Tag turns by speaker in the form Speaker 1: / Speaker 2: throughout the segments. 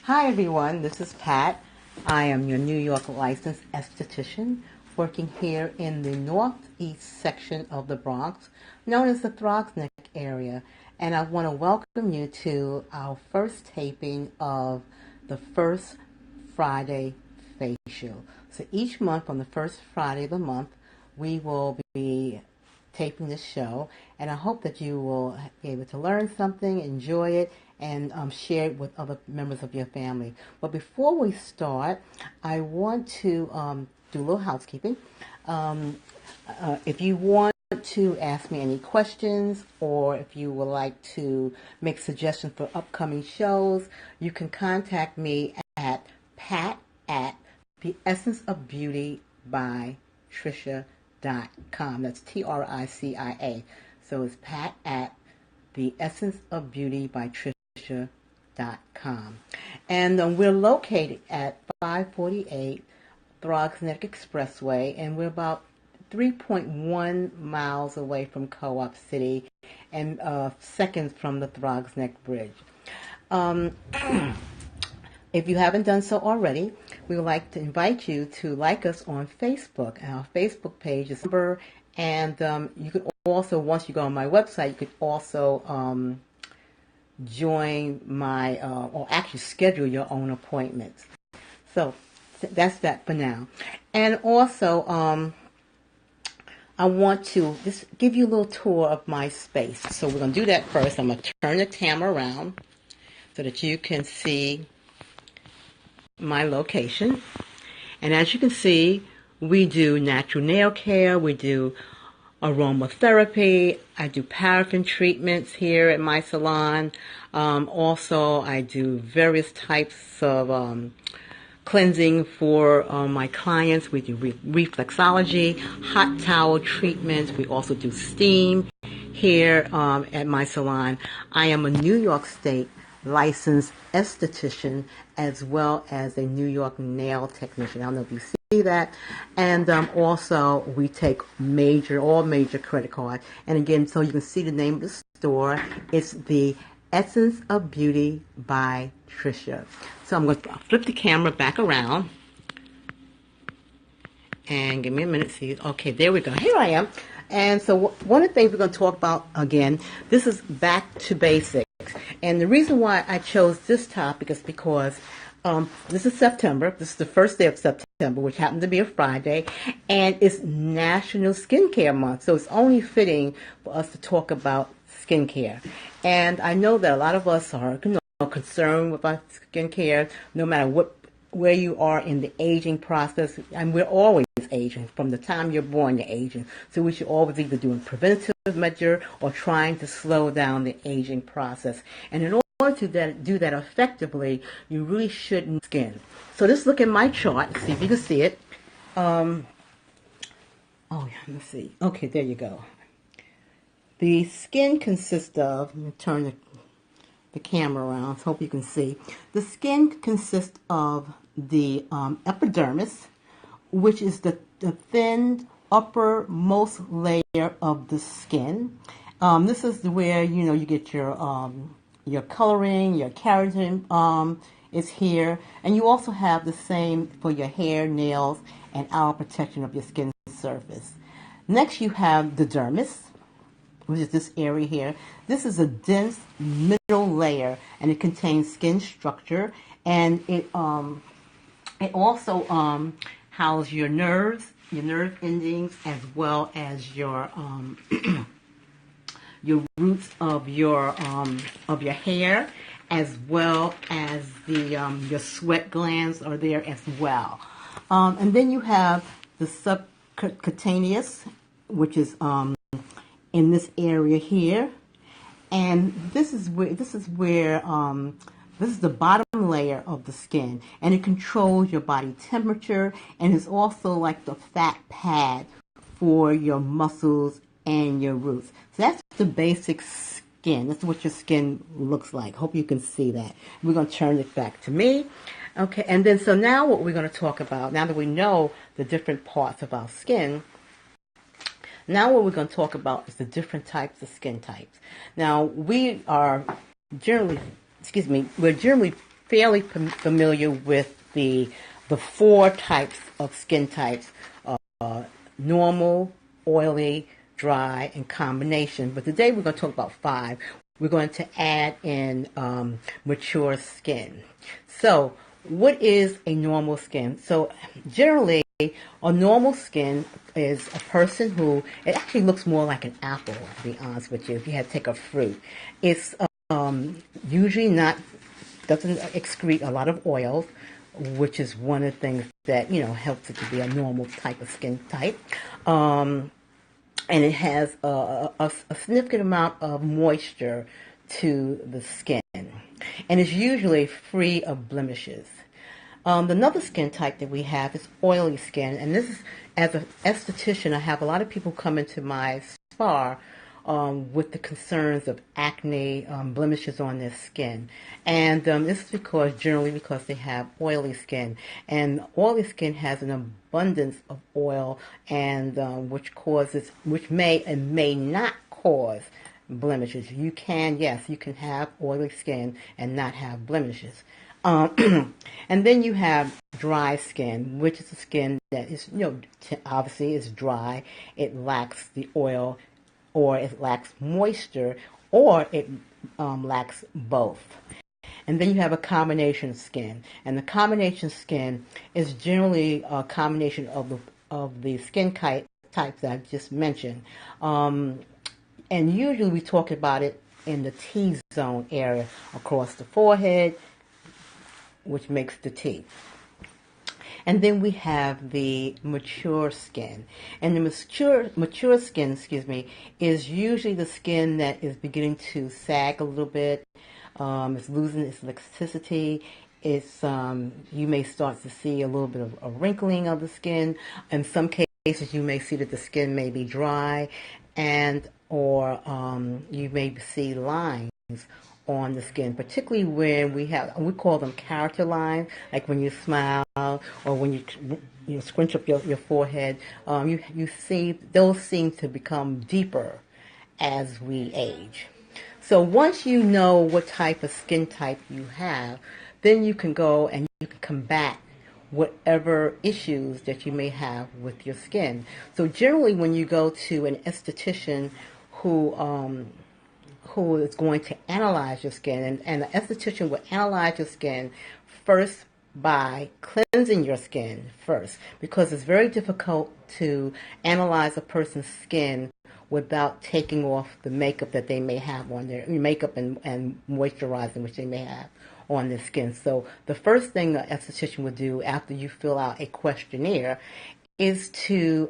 Speaker 1: Hi everyone, this is Pat. I am your New York licensed esthetician working here in the northeast section of the Bronx, known as the Throgsneck area. And I want to welcome you to our first taping of the First Friday facial. So each month on the first Friday of the month, we will be taping this show, and I hope that you will be able to learn something, enjoy it, and share it with other members of your family. But before we start, I want to do a little housekeeping. If you want to ask me any questions, or if you would like to make suggestions for upcoming shows, you can contact me at pat at the Essence of Beauty by Tricia.com. That's TRICIA. So it's Pat at the Essence of Beauty by Tricia.com. And we're located at 548 Throgsneck Expressway, and we're about 3.1 miles away from Co-op City and seconds from the Throgsneck Bridge. If you haven't done so already, we would like to invite you to like us on Facebook. Our Facebook page is number, and you could also, once you go on my website, you could also join my, or actually schedule your own appointments. So that's that for now. And also, I want to just give you a little tour of my space. So we're going to do that first. I'm going to turn the camera around so that you can see my location. And as you can see, we do natural nail care, we do aromatherapy, I do paraffin treatments here at my salon. Also, I do various types of cleansing for my clients. We do reflexology, hot towel treatments. We also do steam here at my salon. I am a New York State licensed esthetician as well as a New York nail technician. I don't know if you see that. And also we take all major credit cards. And again, so you can see the name of the store. It's the Essence of Beauty by Tricia. So I'm going to flip the camera back around. And give me a minute. See, okay, there we go. Here I am. And so one of the things we're going to talk about again, this is back to basics. And the reason why I chose this topic is because this is September. This is the first day of September, which happened to be a Friday. And it's National Skincare Month. So it's only fitting for us to talk about skincare. And I know that a lot of us are concerned with our skincare, no matter where you are in the aging process. And we're always aging. From the time you're born, you're aging. So we should always either do a preventative measure or trying to slow down the aging process. And in order to do that effectively, you really shouldn't skin. So let's look at my chart, see if you can see it. Oh, yeah, let's see. Okay, there you go. The skin consists of, let me turn the camera around, so hope you can see. The skin consists of the epidermis, which is the thin uppermost layer of the skin. This is where you get your coloring, your keratin is here, and you also have the same for your hair, nails, and outer protection of your skin surface. Next, you have the dermis, which is this area here. This is a dense middle layer, and it contains skin structure, and it also houses your nerve endings, as well as your your roots of your hair, as well as your sweat glands are there as well. And then you have the subcutaneous, which is in this area here, and this is where this is the bottom layer of the skin, and it controls your body temperature, and it's also like the fat pad for your muscles and your roots. So that's the basic skin. That's what your skin looks like. Hope you can see that. We're going to turn it back to me. Okay, and then so now what we're going to talk about, now that we know the different parts of our skin, now what we're going to talk about is the different types of skin types. Now, we're generally fairly familiar with the four types of skin types: normal, oily, dry, and combination. But today we're going to talk about five. We're going to add in mature skin. So, what is a normal skin? So, generally, a normal skin is a person who, it actually looks more like an apple, to be honest with you, if you had to take a fruit. It's usually not, doesn't excrete a lot of oils, which is one of the things that, helps it to be a normal type of skin type. And it has a significant amount of moisture to the skin. And it's usually free of blemishes. Another skin type that we have is oily skin. And this is, as an esthetician, I have a lot of people come into my spa with the concerns of acne, blemishes on their skin. And this is generally because they have oily skin. And oily skin has an abundance of oil, and which may and may not cause blemishes. You can have oily skin and not have blemishes. And then you have dry skin, which is a skin that is, obviously is dry. It lacks the oil, or it lacks moisture, or it lacks both. And then you have a combination skin, and the combination skin is generally a combination of the skin types that I've just mentioned. And usually we talk about it in the T-zone area, across the forehead, which makes the T. And then we have the mature skin. And the mature skin, is usually the skin that is beginning to sag a little bit. It's losing its elasticity. It's you may start to see a little bit of a wrinkling of the skin. In some cases, you may see that the skin may be dry, or you may see lines on the skin, particularly when we call them character lines, like when you smile or when you scrunch up your forehead. You see those seem to become deeper as we age. So once you know what type of skin type you have, then you can go and you can combat whatever issues that you may have with your skin. So generally, when you go to an esthetician who is going to analyze your skin, and the esthetician will analyze your skin first by cleansing your skin first, because it's very difficult to analyze a person's skin without taking off the makeup that they may have on their makeup and moisturizing which they may have on their skin. So the first thing an esthetician will do after you fill out a questionnaire is to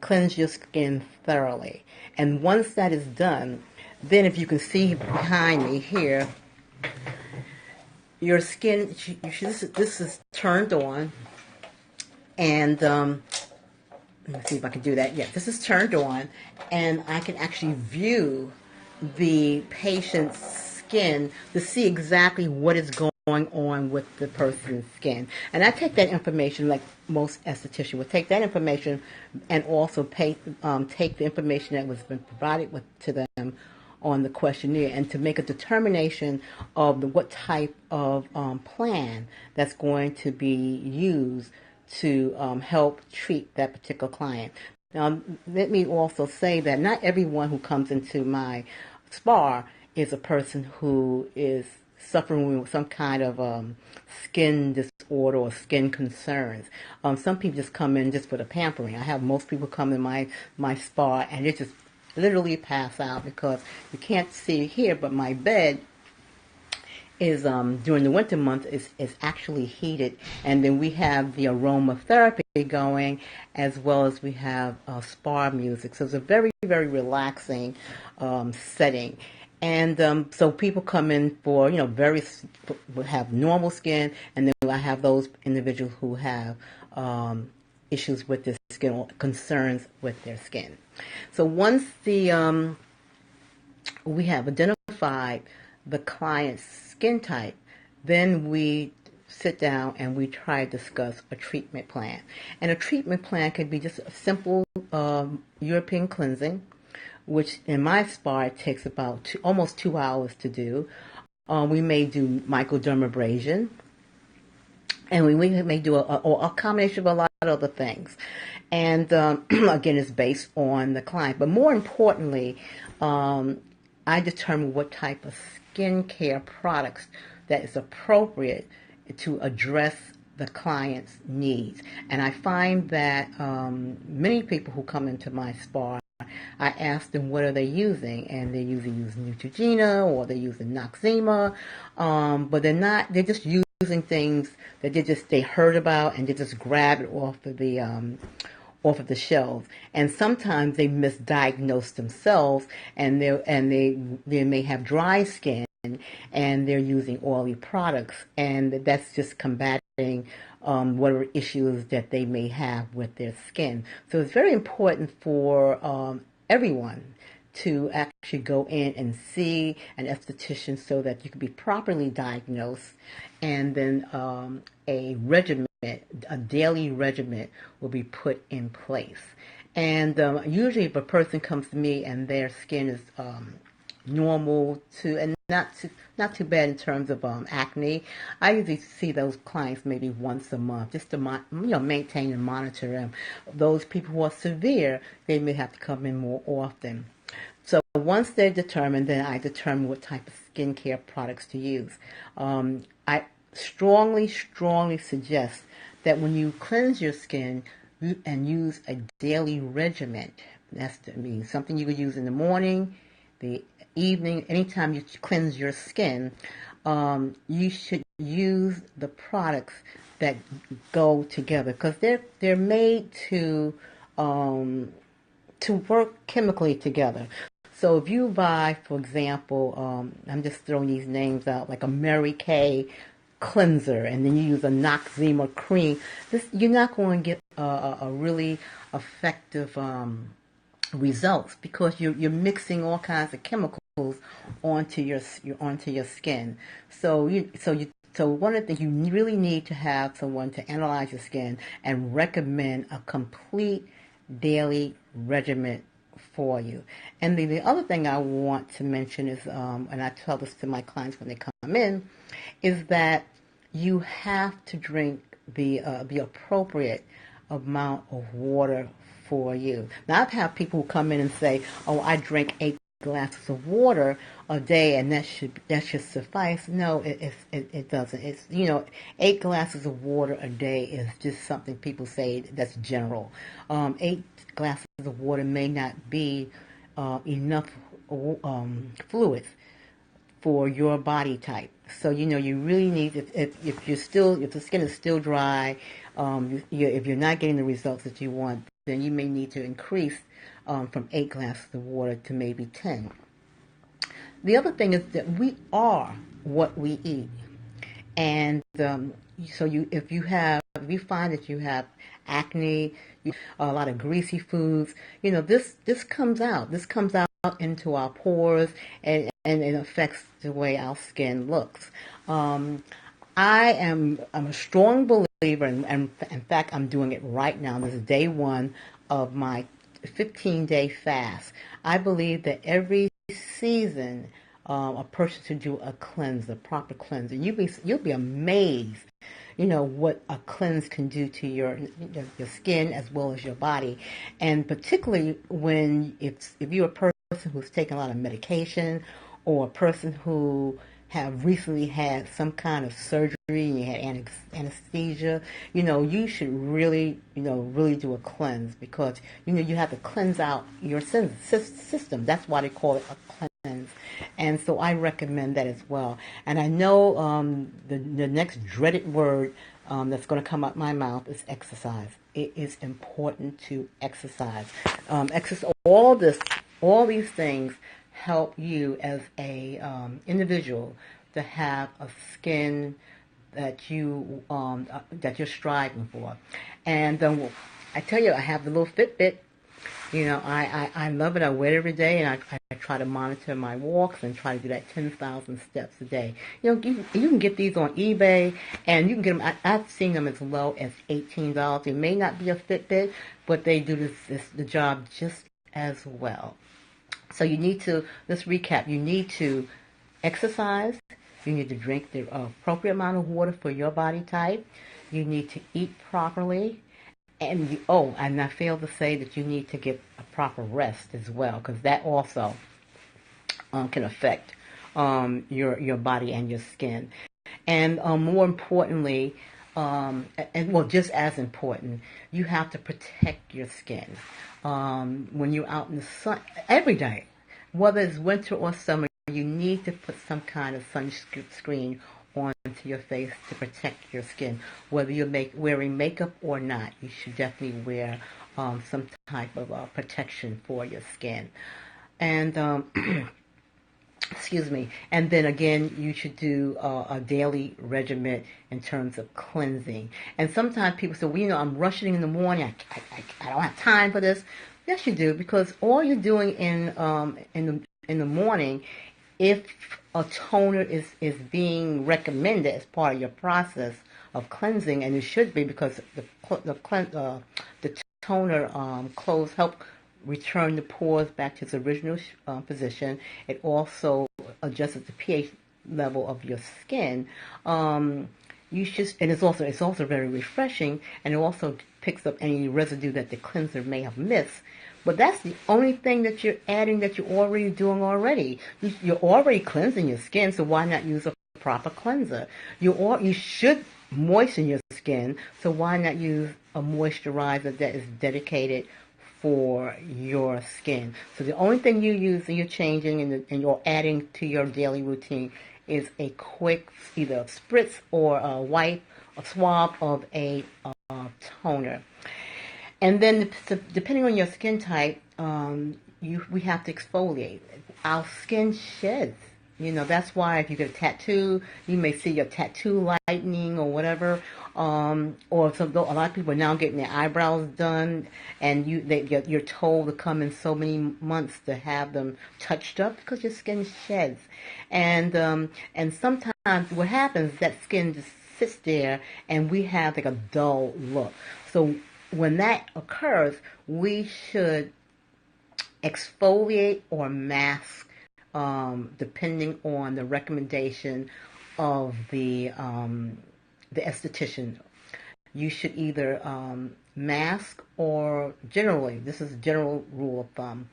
Speaker 1: cleanse your skin thoroughly. And once that is done, then if you can see behind me here, your skin, this is turned on, and let me see if I can do that. Yeah, this is turned on, and I can actually view the patient's skin to see exactly what is going on with the person's skin. And I take that information, like most estheticians would take that information, and also take the information that was been provided to them on the questionnaire, and to make a determination of what type of plan that's going to be used to help treat that particular client. Now, let me also say that not everyone who comes into my spa is a person who is suffering with some kind of skin disorder or skin concerns. Some people just come in just for the pampering. I have most people come in my spa and they just literally pass out, because you can't see here, but my bed is during the winter month is actually heated, and then we have the aromatherapy going, as well as we have spa music. So it's a very, very relaxing setting. And so people come in for, have normal skin, and then I have those individuals who have issues with their skin, or concerns with their skin. So once we have identified the client's skin type, then we sit down and we try to discuss a treatment plan. And a treatment plan could be just a simple European cleansing, which in my spa it takes about almost 2 hours to do. We may do microdermabrasion, and we may do a combination of a lot of other things. And again, it's based on the client. But more importantly, I determine what type of skincare products that is appropriate to address the client's needs. And I find that many people who come into my spa, I ask them what are they using, and they're usually using Neutrogena or they're using Noxzema, but they're just using things that they heard about and they just grab it off of the shelves. And sometimes they misdiagnose themselves, and they may have dry skin and they're using oily products, and that's just combating whatever issues that they may have with their skin. So it's very important for everyone to actually go in and see an esthetician so that you can be properly diagnosed, and then a daily regimen will be put in place. And usually if a person comes to me and their skin is normal and not too bad in terms of acne, I usually see those clients maybe once a month just to maintain and monitor them. Those people who are severe, they may have to come in more often. So once they're determined, then I determine what type of skincare products to use. I strongly suggest that when you cleanse your skin and use a daily regimen, means something you could use in the morning, the evening, anytime you cleanse your skin, you should use the products that go together, because they're made to work chemically together. So if you buy, for example, I'm just throwing these names out, like a Mary Kay cleanser, and then you use a Noxzema cream, you're not going to get a really effective results, because you're mixing all kinds of chemicals onto your skin. So one of the things, you really need to have someone to analyze your skin and recommend a complete daily regimen for you. And the other thing I want to mention is, and I tell this to my clients when they come in, is that you have to drink the appropriate amount of water for you. Now, I've had people who come in and say, "Oh, I drink 8 glasses of water a day, and that should suffice." No, it doesn't. It's 8 glasses of water a day is just something people say that's general. 8 glasses of water may not be enough fluids for your body type. So you really need, if the skin is still dry, if you're not getting the results that you want, then you may need to increase from 8 glasses of water to maybe 10. The other thing is that we are what we eat, and so if you find that you have acne, a lot of greasy foods, this comes out. This comes out into our pores, and it affects the way our skin looks. I'm a strong believer, and in fact, I'm doing it right now. This is day 1 of my 15-day fast. I believe that every season, a person should do a proper cleanse, and you'll be amazed, what a cleanse can do to your skin as well as your body, and particularly if you're a person who's taking a lot of medication, or a person who have recently had some kind of surgery and you had anesthesia, you should really do a cleanse, because you have to cleanse out your system. That's why they call it a cleanse. And so I recommend that as well. And I know the next dreaded word that's going to come out my mouth is exercise. It is important to exercise. All these things help you as a individual to have a skin that you're striving for. And I tell you, I have the little Fitbit. I love it. I wear it every day, and I try to monitor my walks and try to do that 10,000 steps a day. You can get these on eBay, and you can get them. I've seen them as low as $18. It may not be a Fitbit, but they do the job just as well. So let's recap. You need to exercise, You need to drink the appropriate amount of water for your body type. You need to eat properly. And and I failed to say that you need to get a proper rest as well, because that also can affect your body and your skin. And more importantly, just as important, you have to protect your skin when you're out in the sun every day, whether it's winter or summer. You need to put some kind of sunscreen onto your face to protect your skin. Whether you're wearing makeup or not, you should definitely wear some type of protection for your skin. And excuse me. And then again, you should do a daily regimen in terms of cleansing. And sometimes people say, well, I'm rushing in the morning. I don't have time for this. Yes, you do, because all you're doing in the morning, if a toner is being recommended as part of your process of cleansing, and it should be, because the toner clothes help return the pores back to its original position. It also adjusts the pH level of your skin. You should, and it's also very refreshing, and it also picks up any residue that the cleanser may have missed. But that's the only thing that you're adding that you're already doing already. You're already cleansing your skin, so why not use a proper cleanser? You should moisten your skin, so why not use a moisturizer that is dedicated for your skin? So the only thing you use and you're changing and you're adding to your daily routine is a quick either a spritz or a swab of a toner. And then depending on your skin type, we have to exfoliate. Our skin sheds. That's why if you get a tattoo, you may see your tattoo lightening or whatever. Or a lot of people are now getting their eyebrows done, and you're told to come in so many months to have them touched up because your skin sheds. And sometimes what happens is that skin just sits there, and we have like a dull look. So when that occurs, we should exfoliate or mask, depending on the recommendation of the esthetician. You should either mask, or generally, this is a general rule of thumb,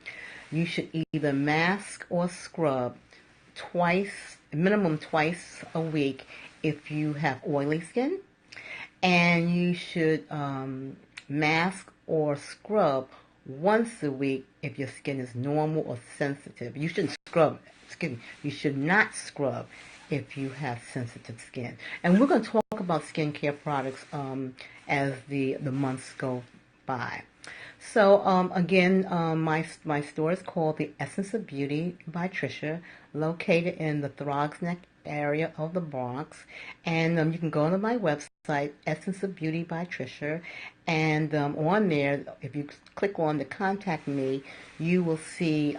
Speaker 1: you should either mask or scrub minimum twice a week if you have oily skin, and you should mask or scrub once a week if your skin is normal or sensitive. You shouldn't scrub, you should not scrub if you have sensitive skin. And we're going to talk about skincare products as the months go by. So again, my store is called The Essence of Beauty by Trisha, located in the Throgs Neck area of the Bronx. And you can go to my website, Essence of Beauty by Trisha, and on there, if you click on the Contact Me, you will see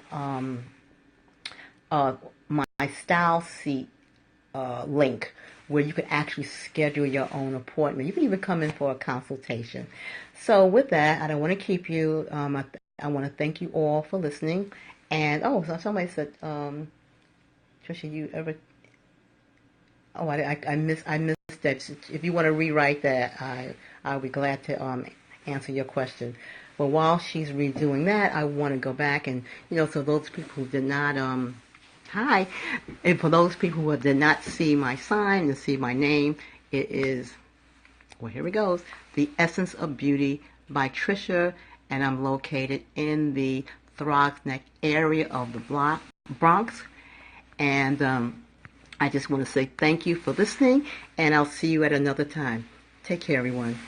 Speaker 1: my Style Seat link, where you can actually schedule your own appointment. You can even come in for a consultation. So with that, I don't want to keep you. I want to thank you all for listening. And so somebody said, Trisha, you ever? Oh, I missed that. If you want to rewrite that, I'll be glad to answer your question. But while she's redoing that, I want to go back and so those people who did not hi, and for those people who did not see my sign and see my name, it is, well, here it goes, The Essence of Beauty by Trisha, and I'm located in the Throgs Neck area of the Bronx. And I just want to say thank you for listening, and I'll see you at another time. Take care, everyone.